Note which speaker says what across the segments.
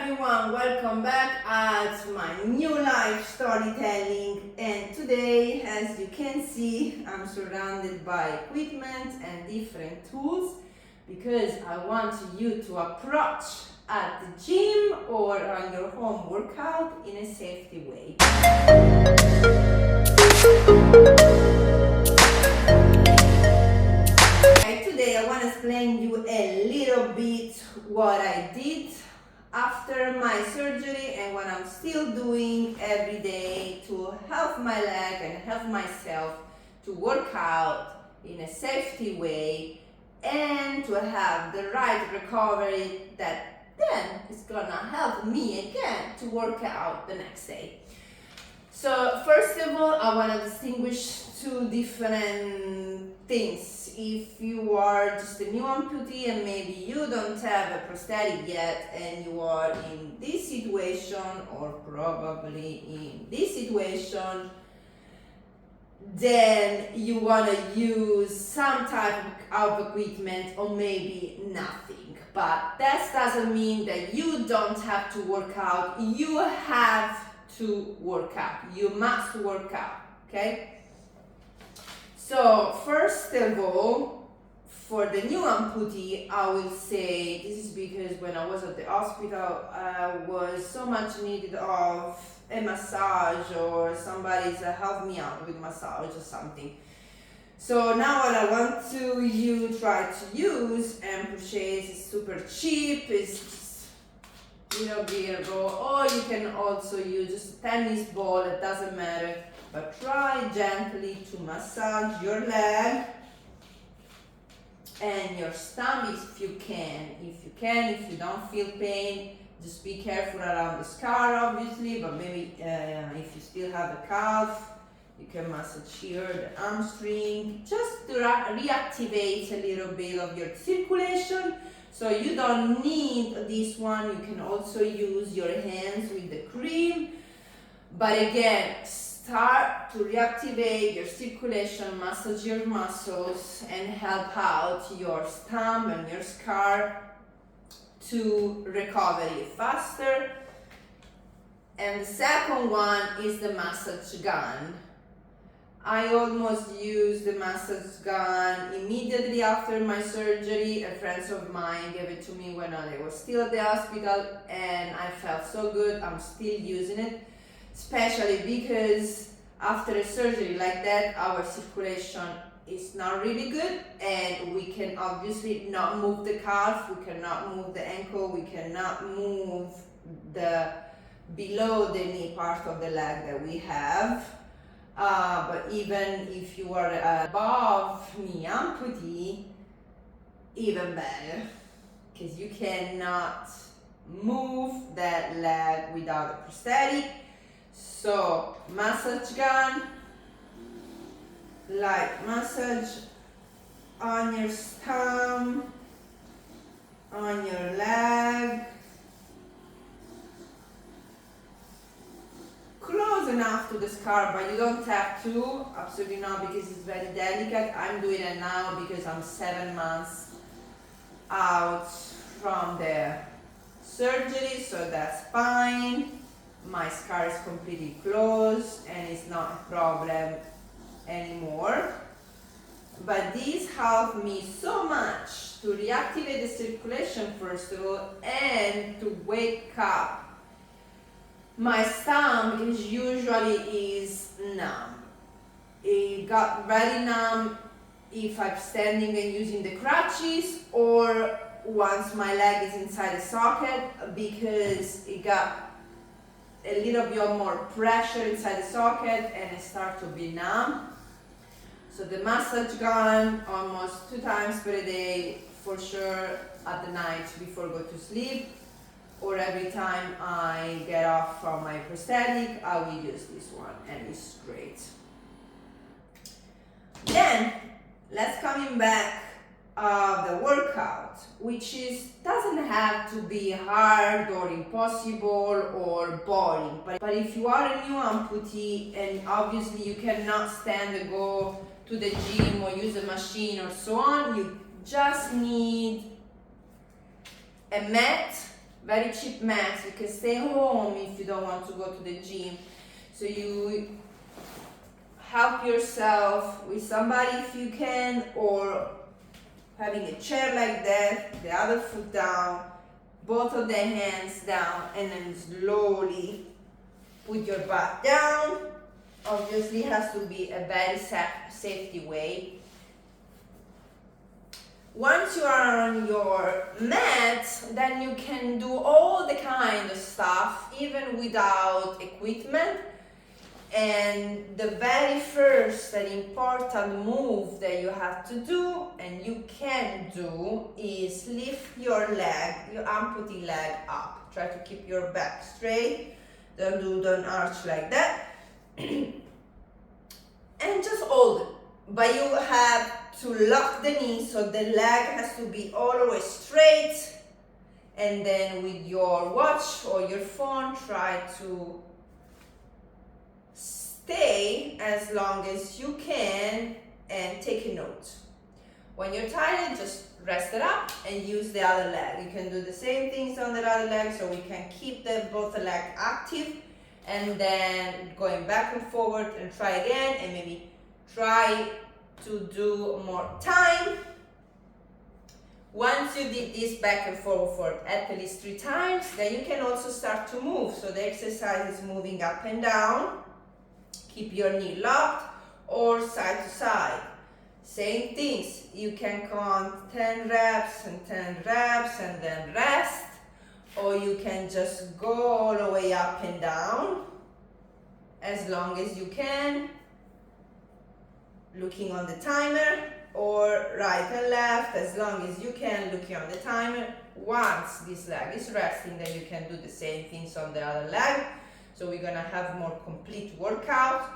Speaker 1: everyone, welcome back at my new life storytelling, and today, as you can see, I'm surrounded by equipment and different tools because I want you to approach at the gym or on your home workout in a safety way. Today I want to explain you a little bit what I did after my surgery and what I'm still doing every day to help my leg and help myself to work out in a safety way and to have the right recovery that then is gonna help me again to work out the next day. So first of all, I want to distinguish two different things. If you are just a new amputee and maybe you don't have a prosthetic yet and you are in this situation or probably in this situation, then you want to use some type of equipment or maybe nothing. But that doesn't mean that you don't have to work out. You have to work out. You must work out, okay? So first of all, for the new amputee, I will say this is because when I was at the hospital, I was so much needed of a massage or somebody's help me out with massage or something. So now what I want to try to use and purchase is super cheap. It's just little bit raw, or you can also use just a tennis ball. It doesn't matter. But try gently to massage your leg and your stump if you can. If you don't feel pain, just be careful around the scar, obviously, but maybe if you still have a calf, you can massage here, the hamstring, just to reactivate a little bit of your circulation. So you don't need this one. You can also use your hands with the cream. But again, start to reactivate your circulation, massage your muscles, and help out your stump and your scar to recover it faster. And the second one is the massage gun. I almost used the massage gun immediately after my surgery. A friend of mine gave it to me when I was still at the hospital, and I felt so good. I'm still using it, especially because after a surgery like that, our circulation is not really good, and we can obviously not move the calf, we cannot move the ankle, we cannot move the below the knee part of the leg that we have. But even if you are above knee amputee, even better, because you cannot move that leg without a prosthetic. So massage gun, light massage on your stump, on your leg, close enough to the scar, but you don't have to, absolutely not, because it's very delicate. I'm doing it now because I'm 7 months out from the surgery, so that's fine. My scar is completely closed and it's not a problem anymore. But these help me so much to reactivate the circulation first of all, and to wake up my stump, because usually is numb. It got very numb if I'm standing and using the crutches, or once my leg is inside the socket, because it got a little bit more pressure inside the socket and it starts to be numb. So the massage gun almost 2 times per day for sure, at the night before go to sleep, or every time I get off from my prosthetic, I will use this one, and it's great. Then let's coming back the workout, which doesn't have to be hard or impossible or boring. But if you are a new amputee and obviously you cannot stand and go to the gym or use a machine or so on, you just need a mat very cheap mats. You can stay home if you don't want to go to the gym. So you help yourself with somebody if you can, or having a chair like that, the other foot down, both of the hands down, and then slowly put your butt down. Obviously it has to be a very safety way. Once you are on your mat, then you can do all the kind of stuff even without equipment. And the very first and important move that you have to do, and you can do, is lift your leg, your amputee leg up. Try to keep your back straight. Don't arch like that. And just hold it. But you have to lock the knee, so the leg has to be always straight. And then with your watch or your phone, try to stay as long as you can and take a note. When you're tired, just rest it up and use the other leg. You can do the same things on the other leg, so we can keep both the leg active, and then going back and forward, and try again, and maybe try to do more time. Once you did this back and forward for at least 3 times, then you can also start to move. So the exercise is moving up and down. Keep your knee locked, or side to side. Same things. You can count 10 reps and 10 reps and then rest, or you can just go all the way up and down as long as you can, looking on the timer, or right and left as long as you can, looking on the timer. Once this leg is resting, then you can do the same things on the other leg. So we're gonna have more complete workout.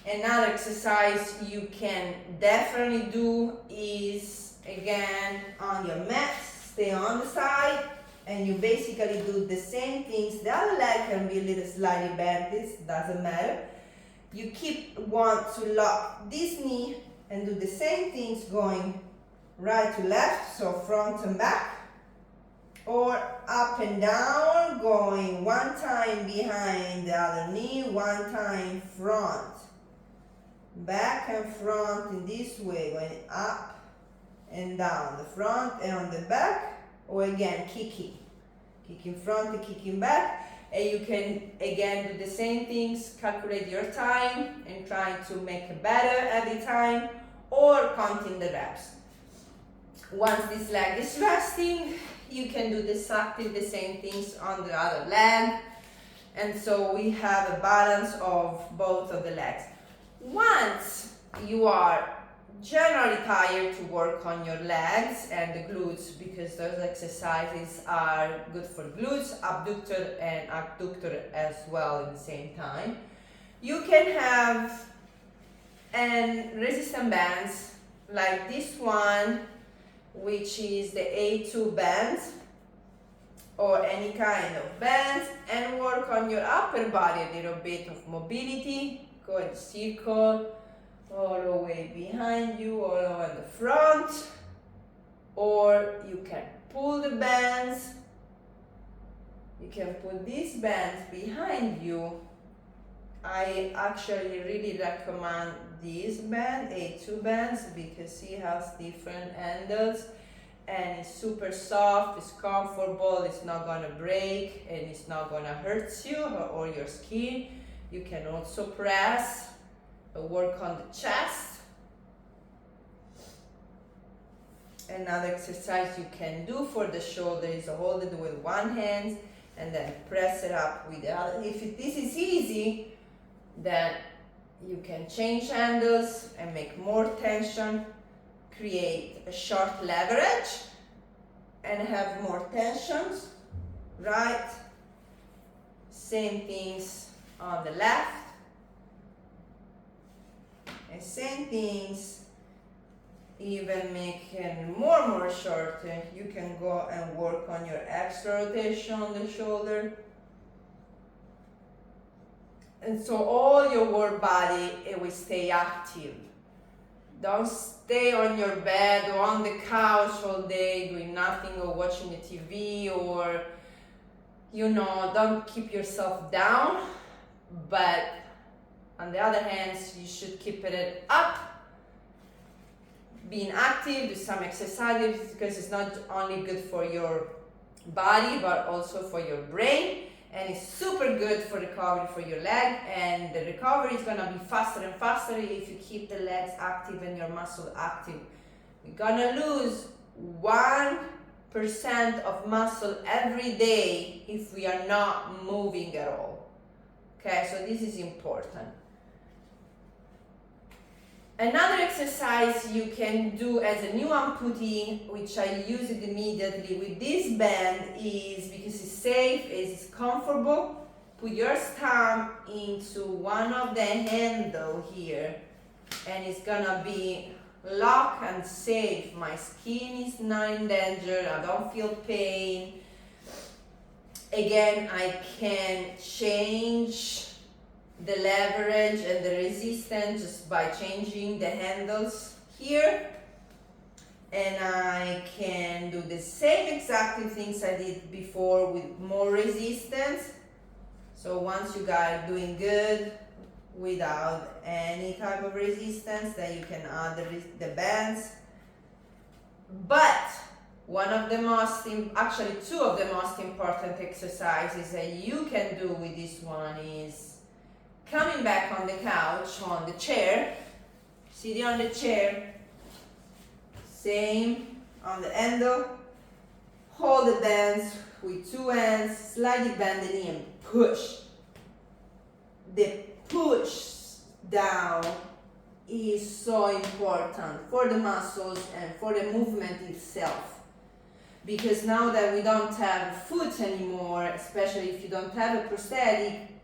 Speaker 1: Another exercise you can definitely do is, again, on your mat, stay on the side, and you basically do the same things. The other leg can be a little slightly bent, this doesn't matter. You want to lock this knee and do the same things going right to left, so front and back, or up and down, going one time behind the other knee, one time front, back and front in this way, going up and down, the front and on the back, or again kicking front and kicking back. And you can again do the same things, calculate your time and try to make it better every time, or counting the reps. Once this leg is resting, you can do exactly the same things on the other leg, and so we have a balance of both of the legs. Once you are generally tired to work on your legs and the glutes, because those exercises are good for glutes, abductor and adductor as well at the same time, you can have resistance bands like this one, which is the A2 band, or any kind of band, and work on your upper body, a little bit of mobility. Go in circle all the way behind you, all the way in the front, or you can pull the bands. You can put these bands behind you. I actually really recommend this band, A2 bands, because it has different handles and it's super soft, it's comfortable, it's not gonna break, and it's not gonna hurt you or your skin. You can also press, work on the chest. Another exercise you can do for the shoulder is hold it with one hand and then press it up with the other. If this is easy, then you can change handles and make more tension, create a short leverage and have more tensions, right? Same things on the left. And same things, even making more shorter. You can go and work on your extra rotation on the shoulder. And so all your whole body, it will stay active. Don't stay on your bed or on the couch all day doing nothing, or watching the TV, or you know, don't keep yourself down, but on the other hand, you should keep it up, being active, do some exercises, because it's not only good for your body but also for your brain, and it's super good for recovery for your leg, and the recovery is gonna be faster and faster if you keep the legs active and your muscle active. We're gonna lose 1% of muscle every day if we are not moving at all. Okay, so this is important. Another exercise you can do as a new amputee, which I use it immediately with this band, is because it's safe, it's comfortable. Put your thumb into one of the handle here, and it's gonna be lock and safe. My skin is not in danger, I don't feel pain. Again, I can change the leverage and the resistance just by changing the handles here, and I can do the same exact things I did before with more resistance. So once you guys are doing good without any type of resistance, then you can add the bands. But one of the most, actually two of the most important exercises that you can do with this one is coming back on the couch, on the chair, sitting on the chair, same on the handle, hold the bands with two hands, slightly bend the knee and push. The push down is so important for the muscles and for the movement itself. Because now that we don't have a foot anymore, especially if you don't have a prosthetic,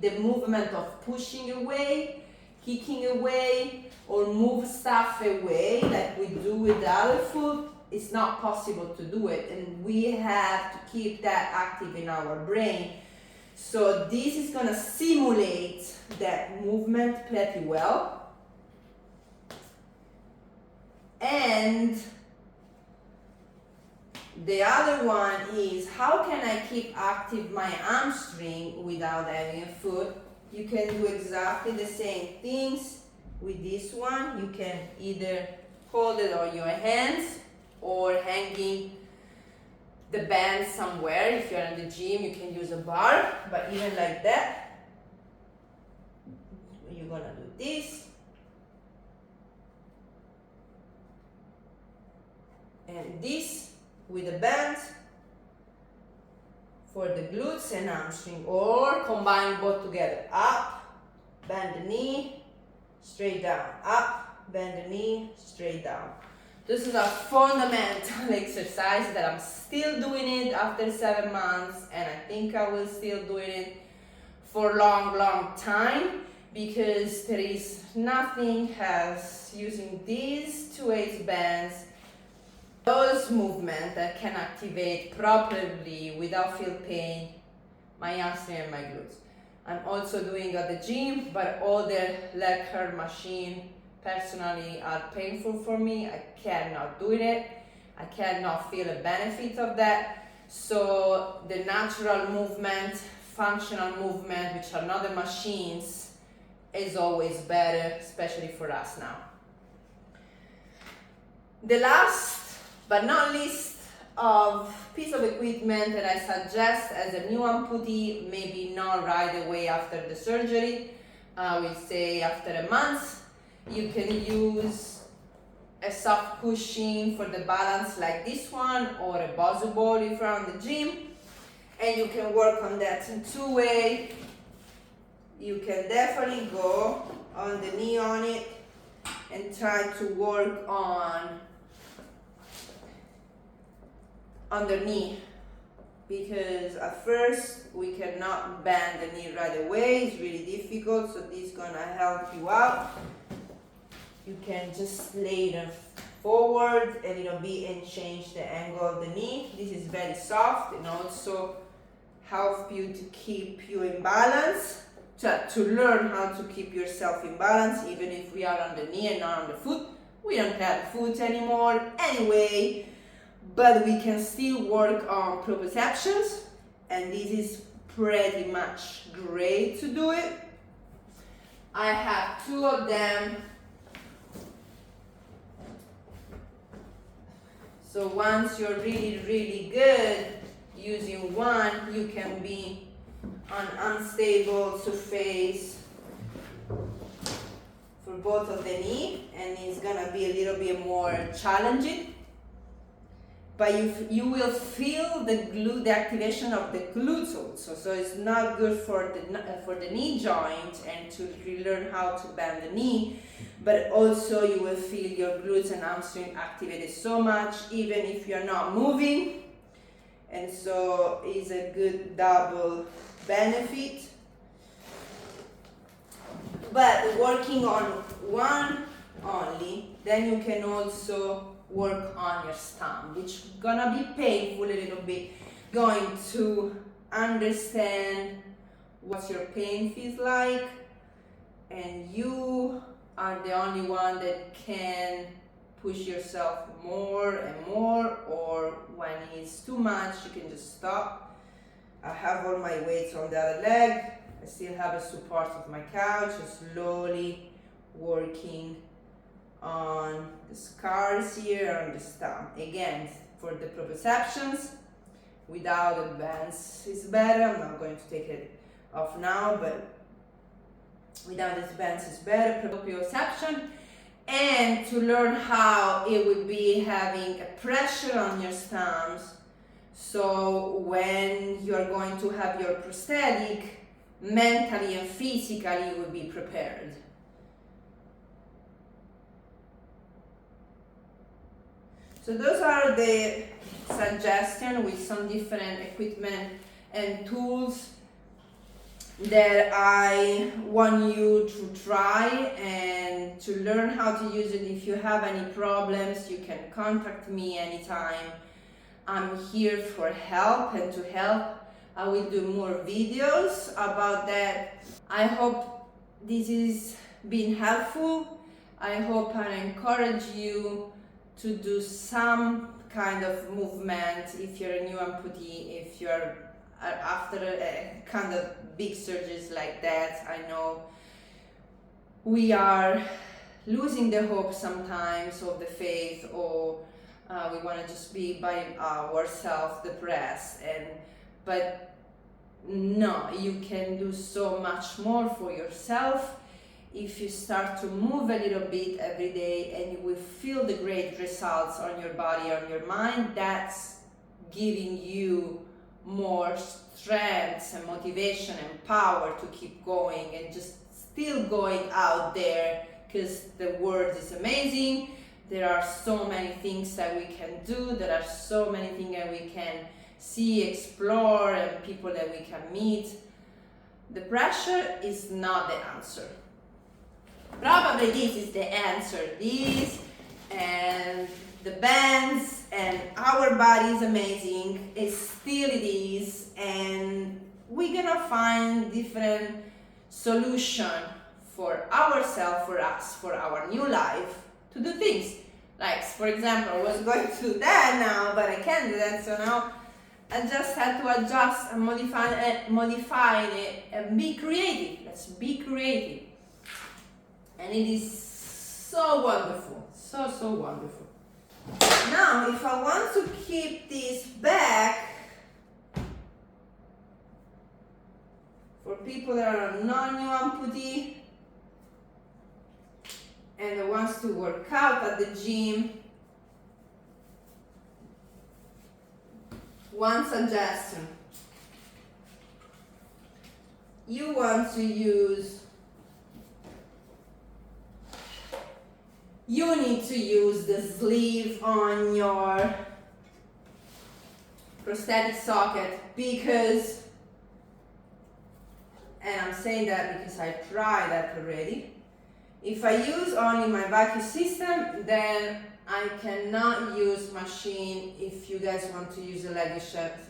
Speaker 1: the movement of pushing away, kicking away, or move stuff away like we do with the other foot, it's not possible to do it, and we have to keep that active in our brain. So this is gonna simulate that movement pretty well. And the other one is, how can I keep active my hamstring without having a foot? You can do exactly the same things with this one. You can either hold it on your hands or hanging the band somewhere. If you're in the gym, you can use a bar, but even like that, you're gonna do this. And this with a band for the glutes and hamstring, or combine both together. Up, bend the knee, straight down. Up, bend the knee, straight down. This is a fundamental exercise that I'm still doing it after 7 months, and I think I will still doing it for long time, because there is nothing as using these two weight bands, those movements that can activate properly without feel pain my hamstring and my glutes. I'm also doing at the gym, but all the leg curl machine personally are painful for me. I cannot do it. I cannot feel a benefit of that. So the natural movement, functional movement, which are not the machines, is always better, especially for us now. The last but not least of piece of equipment that I suggest as a new amputee, maybe not right away after the surgery, I will say after a month, you can use a soft cushion for the balance like this one, or a Bosu ball if you're on the gym, and you can work on that in two ways. You can definitely go on the knee on it and try to work on underneath, because at first we cannot bend the knee right away, it's really difficult, so this is gonna help you out. You can just lay it forward a little bit and change the angle of the knee. This is very soft and also help you to keep you in balance, to learn how to keep yourself in balance, even if we are on the knee and not on the foot. We don't have foot anymore anyway, but we can still work on proprioceptions and this is pretty much great to do it. I have 2 of them. So once you're really good using one, you can be on unstable surface for both of the knee, and it's gonna be a little bit more challenging. But you will feel the activation of the glutes also. So it's not good for the knee joint and to relearn how to bend the knee, but also you will feel your glutes and hamstring activated so much, even if you're not moving. And so it's a good double benefit. But working on one only, then you can also work on your stump, which is gonna be painful a little bit. Going to understand what your pain feels like, and you are the only one that can push yourself more and more, or when it's too much, you can just stop. I have all my weights on the other leg. I still have a support of my couch, slowly working on the scars here on the stump. Again, for the proprioceptions, without advance is better. I'm not going to take it off now, but without advance is better. Proprioception, and to learn how it would be having a pressure on your stumps. So when you're going to have your prosthetic, mentally and physically you will be prepared. So those are the suggestions with some different equipment and tools that I want you to try and to learn how to use it. If you have any problems, you can contact me anytime. I'm here for help and to help. I will do more videos about that. I hope this has been helpful. I hope I encourage you to do some kind of movement if you're a new amputee, if you're after a kind of big surgeries like that. I know we are losing the hope sometimes of the faith, or we want to just be by ourselves depressed, but no, you can do so much more for yourself if you start to move a little bit every day, and you will feel the great results on your body, on your mind. That's giving you more strength and motivation and power to keep going and just still going out there, because the world is amazing. There are so many things that we can do. There are so many things that we can see, explore, and people that we can meet. The pressure is not the answer. Probably this is the answer. This and the bands and our body is amazing. It still it is, and we're gonna find different solution for ourselves, for us, for our new life to do things. Like, for example, I was going to do that now, but I can't do that, so now I just had to adjust and modify it and be creative. Let's be creative. And it is so wonderful, so wonderful. Now, if I want to keep this back, for people that are non-new amputee and that wants to work out at the gym, one suggestion: you want to use, you need to use the sleeve on your prosthetic socket, because, and I'm saying that because I tried that already, if I use only my vacuum system, then I cannot use machine. If you guys want to use a leg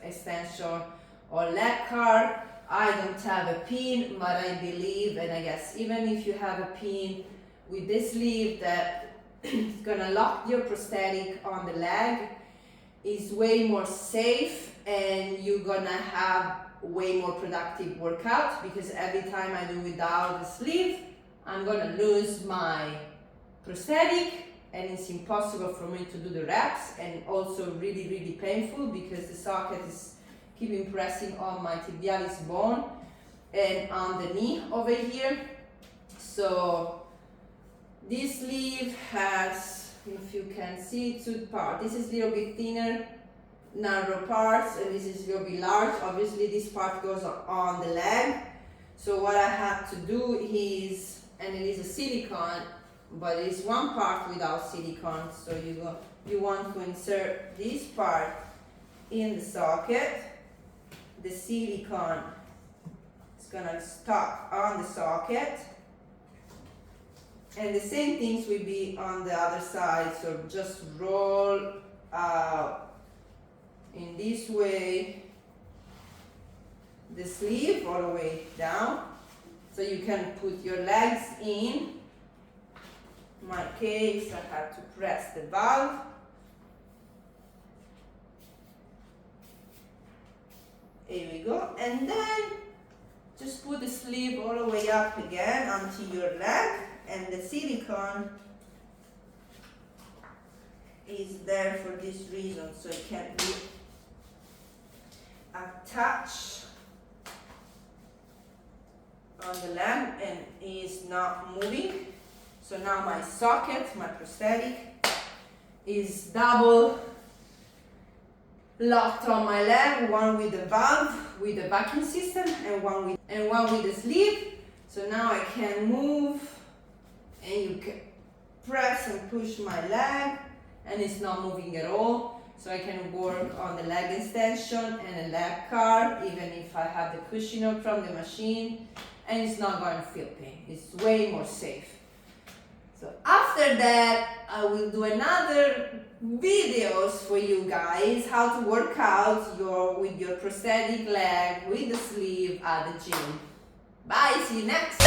Speaker 1: extension or leg car, I don't have a pin, but I believe, and I guess even if you have a pin with this sleeve that is gonna lock your prosthetic on the leg, is way more safe and you're gonna have way more productive workout, because every time I do without the sleeve, I'm gonna lose my prosthetic, and it's impossible for me to do the reps, and also really painful because the socket is keeping pressing on my tibialis bone and on the knee over here. So this sleeve has, if you can see, two parts. This is a little bit thinner, narrow parts, and this is a little bit large. Obviously this part goes on the leg. So what I had to do is, and it is a silicone, but it's one part without silicone. So you want to insert this part in the socket. The silicone is gonna stop on the socket, and the same things will be on the other side. So just roll out in this way the sleeve all the way down, so you can put your legs in. In my case, I had to press the valve. Here we go, and then just put the sleeve all the way up again onto your leg, and the silicone is there for this reason, so it can be attached on the leg and is not moving. So now my socket, my prosthetic, is double locked on my leg, one with the valve, with the vacuum system, and one with the sleeve. So now I can move, and you can press and push my leg, and it's not moving at all. So I can work on the leg extension and a leg car, even if I have the cushion from the machine, and it's not going to feel pain. It's way more safe. So after that, I will do another videos for you guys how to work out with your prosthetic leg with the sleeve at the gym. Bye, see you next.